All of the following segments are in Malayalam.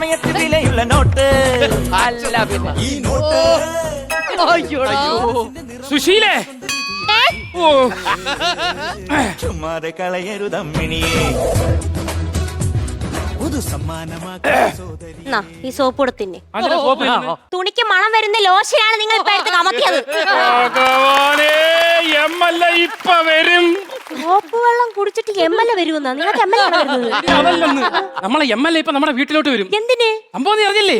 സമയത്ത് വിലയുള്ള നോട്ട് അല്ല പിന്നെ ഈ നോട്ട് സുശീലേ ഓ ചുമ്മാതെ കളയരുതമ്മിണിയെ പുതു സമ്മാനമാക്കി സോദരി എന്നാ, ഈ സോപ്പ് കൊടുത്തിന്നെ. അതിന്റെ സോപ്പ് തിന്നുന്നെ? തുണിക്ക് മണം വരുന്ന ലോഷനാണ് നിങ്ങൾ ഇപ്പൊ എടുത്ത് കമത്തിയത്. ഭഗവാനേ, MLA ഇപ്പൊ വരും. സോപ്പ് വെള്ളം കുടിച്ചിട്ട് MLA വരുമെന്നാ? നിങ്ങൾക്ക് MLA ആണോ വരുന്നത്? അതല്ലെന്ന്, നമ്മളെ MLA ഇപ്പൊ നമ്മുടെ വീട്ടിലോട്ട് വരും. എന്തിന്? സംഭവം നീ അറിഞ്ഞില്ലേ?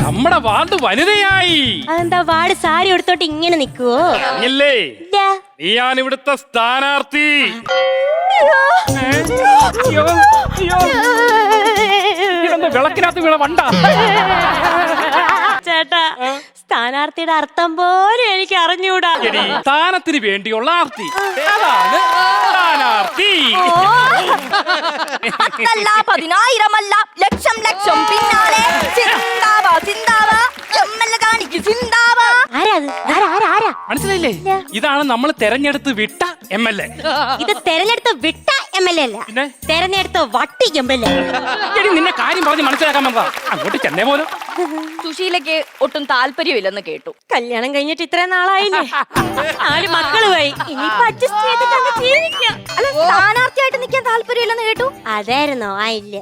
നമ്മുടെ വാർഡ് വനിതയായി. അതെന്താ വാട് സാരി എടുത്തോട്ട് ഇങ്ങനെ നിക്കുവോ? ഇല്ലേ, ഇല്ല. നീയാണ് ഇവിടുത്തെ സ്ഥാനാർത്ഥി. ഇതെന്താ വിളക്കിനകത്ത് വീണ വണ്ട? ചേട്ടാ, സ്ഥാനാർത്ഥിയുടെ അർത്ഥം പോലും എനിക്ക് അറിഞ്ഞൂടാ. എടി, സ്ഥാനത്തിന് വേണ്ടിയുള്ള ആർത്തി, അതാണ് സ്ഥാനാർത്ഥി. പത്തല്ല 10,000 ലക്ഷം ലക്ഷം പിന്നാലെ ചിന്താവ ചിന്താവ എമ്മല്ല കാണിക്ക് ചിന്താവ. ആരാത്? ആരാ? മനസ്സിലായില്ലേ? ഇതാണ് നമ്മൾ തെരഞ്ഞെടുത്ത് വിട്ട MLA. ഇത് തെരഞ്ഞെടുത്ത് വിട്ട MLA അല്ല, പിന്നെ? തെരഞ്ഞെടുത്ത വട്ടി MLA. എടി, നിന്നെ കാര്യം പറഞ്ഞ് മനസ്സിലാക്കാൻ വന്നതാ. അങ്ങോട്ട് ചെന്നേ പോലും. സുശീലയ്ക്ക് ഒട്ടും താല്പര്യമില്ലെന്ന് കേട്ടു. കല്യാണം കഴിഞ്ഞിട്ട് ഇത്രയും നാളായില്ലേ, 4 മക്കളുമായി. ഇനിയിപ്പോ അഡ്ജസ്റ്റ് ചെയ്തിട്ട് അങ്ങ് ജീവിക്കാം. അല്ല, സ്ഥാനാർത്ഥിയായിട്ട് നിൽക്കാൻ താല്പര്യമില്ലെന്ന് കേട്ടു. അതായിരുന്നോ? ആ, ഇല്ല.